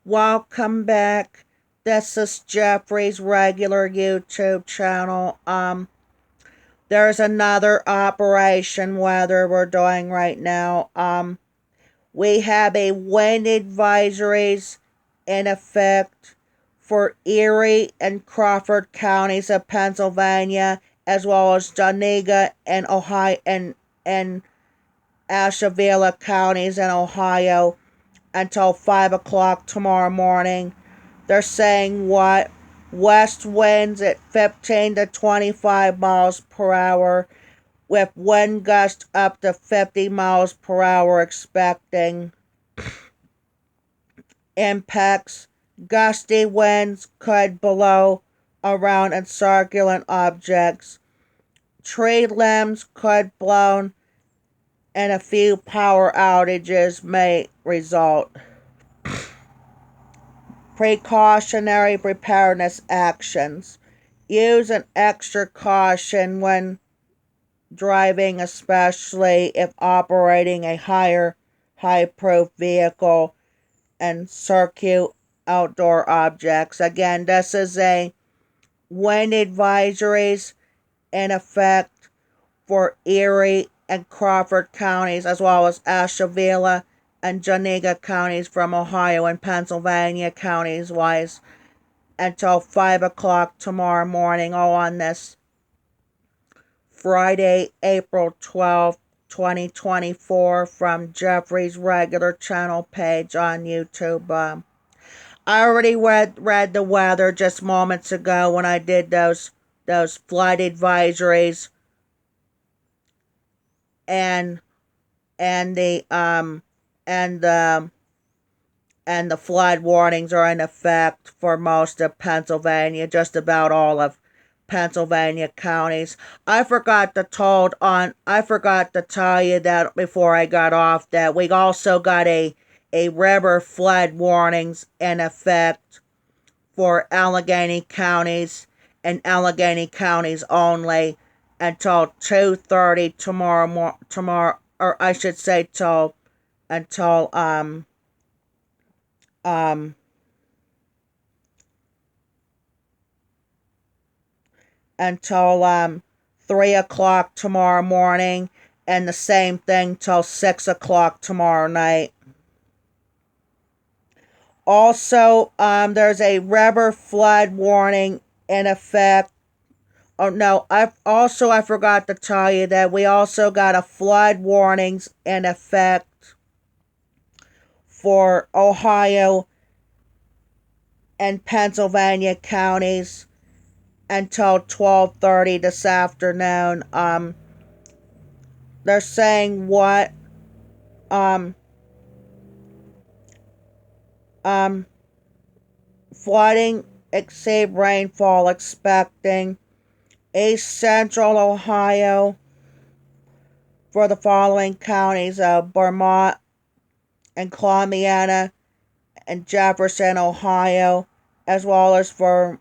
Welcome back. This is Jeffrey's regular YouTube channel. There's another Operation Weather we're doing right now. We have a wind advisories in effect for Erie and Crawford counties of Pennsylvania, as well as Dunega and Ohio and Asheville counties in Ohio until 5 o'clock tomorrow morning. They're saying what? West winds at 15 to 25 miles per hour with wind gusts up to 50 miles per hour expecting. Impacts. Gusty winds could blow around encircling objects. Tree limbs could blown and a few power outages may result. Precautionary preparedness actions. Use an extra caution when driving, especially if operating a high-proof vehicle and circuit outdoor objects. Again, this is a wind advisories in effect for Erie and Crawford counties, as well as Asheville and Dunega counties from Ohio and Pennsylvania counties wise until 5 o'clock tomorrow morning, all on this Friday, April 12th, 2024 from Jeffrey's regular channel page on YouTube. I already read the weather just moments ago when I did those flood advisories and the and the flood warnings are in effect for most of Pennsylvania, just about all of Pennsylvania counties. I forgot to tell you that before I got off that we also got a river flood warnings in effect for Allegheny counties and Allegheny counties only until 2:30 tomorrow, or I should say until um until 3 o'clock tomorrow morning, and the same thing till 6 o'clock tomorrow night. Also, there's a river flood warning in effect. Oh no, I forgot to tell you that we also got a flood warnings in effect for Ohio and Pennsylvania counties until 12:30 this afternoon. They're saying what? Um, um, Flooding, exceed rainfall expecting East Central Ohio for the following counties of Vermont and Columbiana and Jefferson, Ohio, as well as for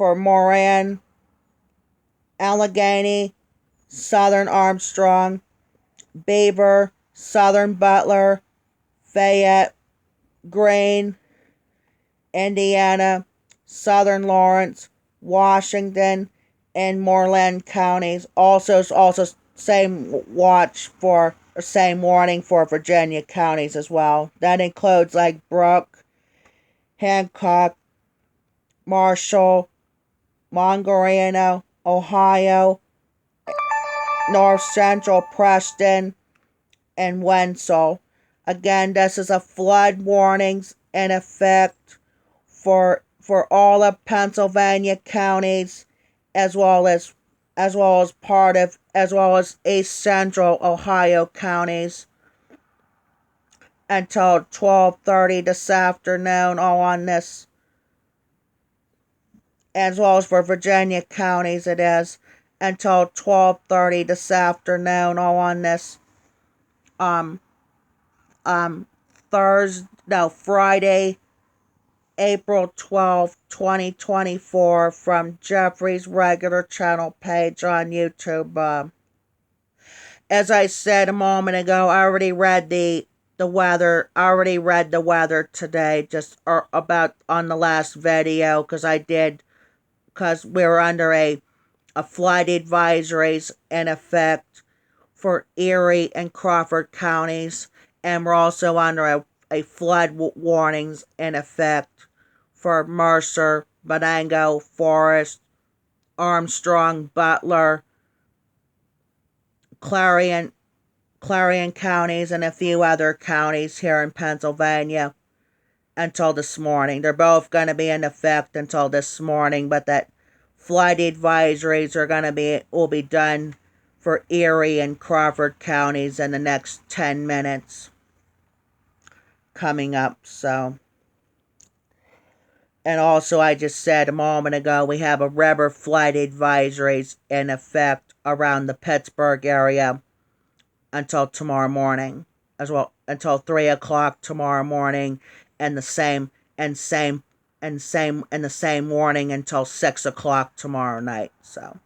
Moran, Allegheny, Southern Armstrong, Beaver, Southern Butler, Fayette, Greene, Indiana, Southern Lawrence, Washington, and Moreland counties. Also same warning for Virginia counties as well. That includes like Brooke, Hancock, Marshall, Montgomery, Ohio, North Central Preston, and Wenzel. Again, this is a flood warnings in effect for all of Pennsylvania counties, as well as East Central Ohio counties until 12:30 this afternoon, all on this, as well as for Virginia counties it is until 12:30 this afternoon, all on this um Friday, April 12th, 2024 from Jeffrey's regular channel page on YouTube. As I said a moment ago, I already read the the weather. I already read the weather today, just about on the last video, because we were under a flood advisories in effect for Erie and Crawford counties, and we're also under a flood warnings in effect for Mercer, Venango, Forest, Armstrong, Butler, Clarion counties, and a few other counties here in Pennsylvania until this morning. They're both going to be in effect until this morning, but that flood advisories will be done for Erie and Crawford counties in the next 10 minutes coming up. So, and also, I just said a moment ago, we have a river flood advisories in effect around the Pittsburgh area until tomorrow morning, as well, until 3 o'clock tomorrow morning, and the same warning until 6 o'clock tomorrow night. So.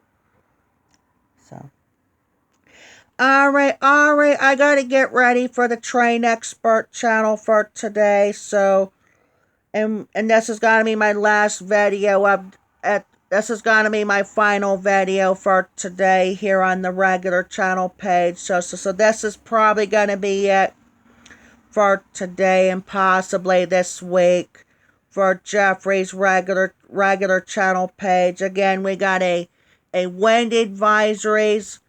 Alright, I gotta get ready for the Train Expert channel for today, so, and this is gonna be my last video this is gonna be my final video for today here on the regular channel page, so this is probably gonna be it for today and possibly this week for Jeffrey's regular channel page. Again, we got a wind advisories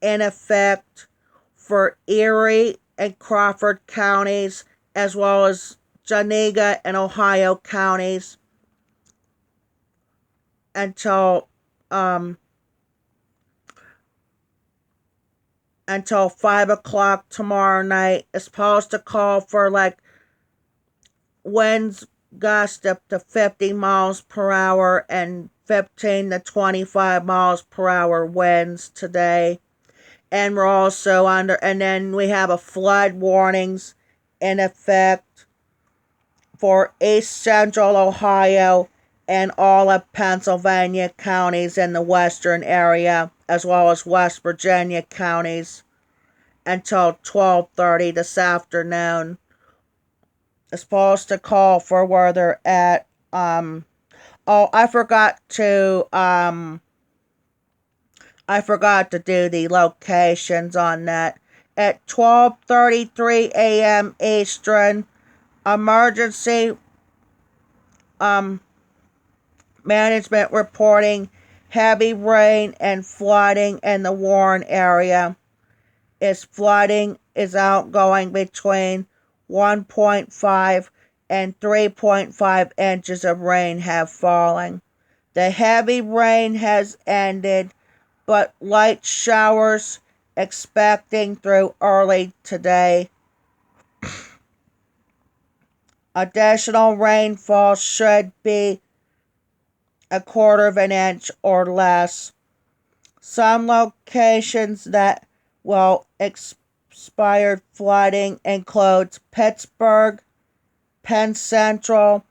in effect for Erie and Crawford counties, as well as Geneva and Ohio counties until 5 o'clock tomorrow night. It's supposed to call for winds gust up to 50 miles per hour and 15 to 25 miles per hour winds today. And we're also and then we have a flood warnings in effect for East Central Ohio and all of Pennsylvania counties in the western area, as well as West Virginia counties, until 12:30 this afternoon. It's supposed to call for where they're at. I forgot to do the locations on that. At 12:33 a.m. Eastern, emergency management reporting heavy rain and flooding in the Warren area. Flooding is outgoing between 1.5 and 3.5 inches of rain have fallen. The heavy rain has ended, but light showers expecting through early today. Additional rainfall should be 1/4 of an inch or less. Some locations that will experience flooding includes Pittsburgh, Penn Central,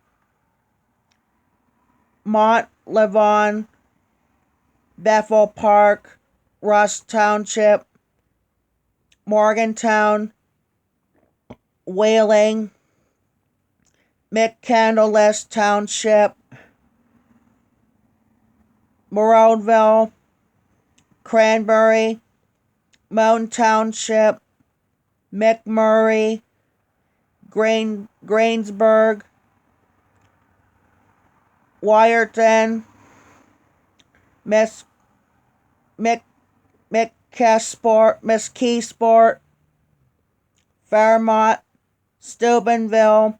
Mont Levon, Bethel Park, Russ Township, Morgantown, Wheeling, McCandless Township, Moronville, Cranberry, Moan Township, McMurray, Greensburg, Wyerton, Keysport, Fairmont, Steubenville,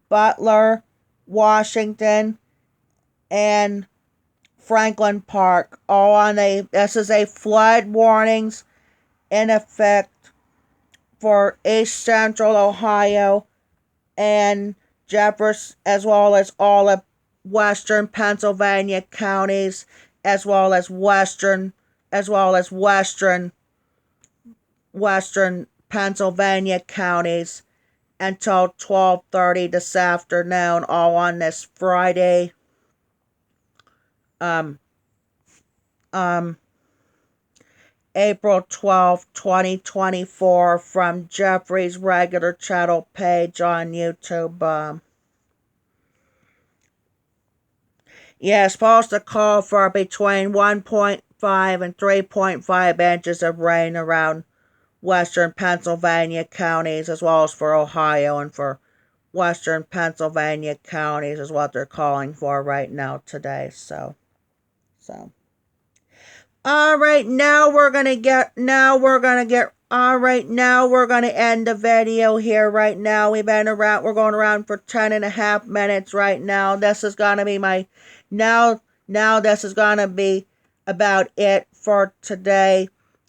Butler, Washington, and Franklin Park. This is a flood warnings in effect for East Central Ohio and Jefferson, as well as all of western Pennsylvania counties, as well as western Pennsylvania counties until 12:30 this afternoon, all on this Friday. April 12th, 2024, from Jeffrey's regular channel page on YouTube. Yeah, it's supposed to call for between 1.5 and 3.5 inches of rain around western Pennsylvania counties, as well as for Ohio, and for western Pennsylvania counties is what they're calling for right now today. So. All right, now we're going to end the video here right now. We're going around for 10.5 minutes right now. This is going to be this is going to be about it for today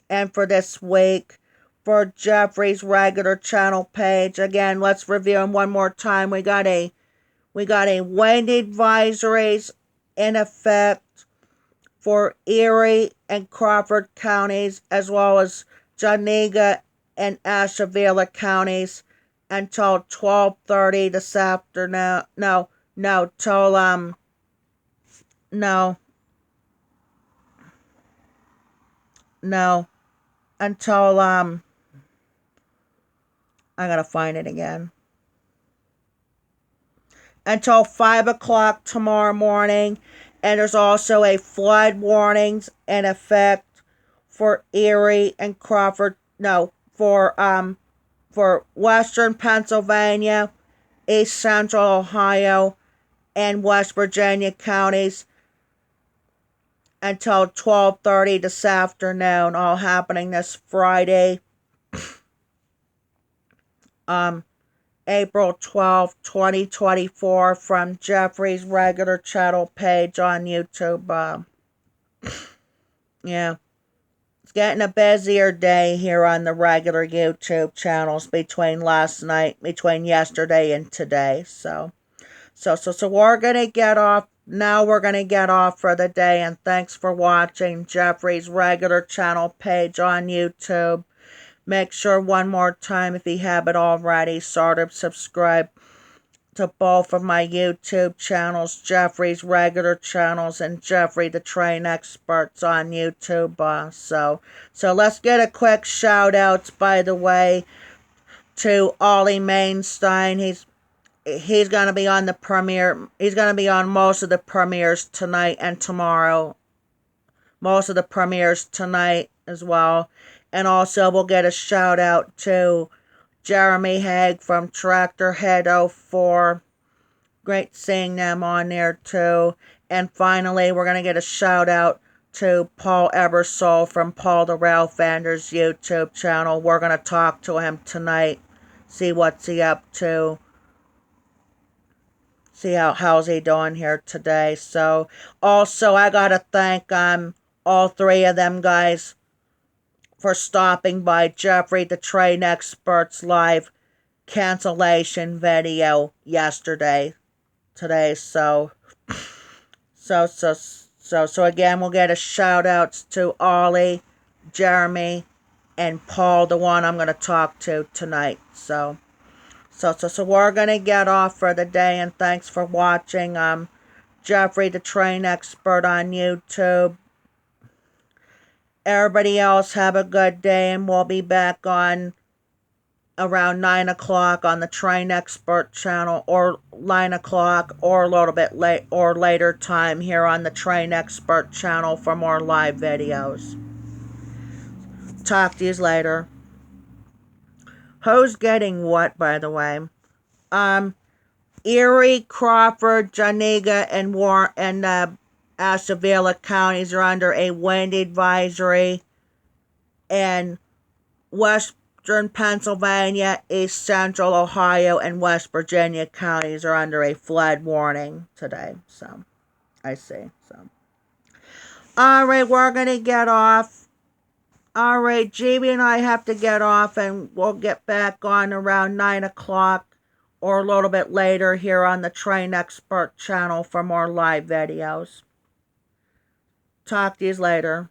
and for this week for Jeffrey's regular channel page. Again, let's review them one more time. We got a wind advisories in effect for Erie and Crawford counties, as well as Janiga and Ashtabula counties, until 12:30 this afternoon. Until I gotta find it again. Until 5 o'clock tomorrow morning. And there's also a flood warnings in effect for Erie and Crawford. For western Pennsylvania, east central Ohio, and West Virginia counties until 12:30 this afternoon. All happening this Friday, April 12th, 2024, from Jeffrey's regular channel page on YouTube. Yeah. It's getting a busier day here on the regular YouTube channels between yesterday and today. So we're going to get off. Now we're going to get off for the day, and thanks for watching Jeffrey's regular channel page on YouTube. Make sure one more time, if you haven't already, subscribe to both of my YouTube channels, Jeffrey's regular channels and Jeffrey the Train Experts on YouTube. So let's get a quick shout out, by the way, to Ollie Mainstein. He's going to be on the premiere. He's going to be on most of the premieres tonight and tomorrow. Most of the premieres tonight as well. And also we'll get a shout out to Jeremy Haig from Tractor Head 04. Great seeing them on there too. And finally, we're going to get a shout out to Paul Ebersole from Paul the Railfender's YouTube channel. We're going to talk to him tonight. See what's he up to. See how's he doing here today. So, also, I got to thank all three of them guys for stopping by Jeffrey the Train Experts live cancellation video yesterday. Today, so again, we'll get a shout outs to Ollie, Jeremy, and Paul, the one I'm going to talk to tonight. So we're going to get off for the day, and thanks for watching. Jeffrey the Train Expert on YouTube. Everybody else have a good day, and we'll be back on around 9 o'clock on the Train Expert channel, or 9 o'clock, or a little bit late, or later time here on the Train Expert channel for more live videos. Talk to you later. Who's getting what, by the way? Erie, Crawford, Janiga, and Ashtabula counties are under a wind advisory, and Western Pennsylvania, East Central Ohio, and West Virginia counties are under a flood warning today. So, I see. So, alright, we're going to get off. Alright, GB and I have to get off, and we'll get back on around 9 o'clock or a little bit later here on the Train Expert channel for more live videos. Talk to you later.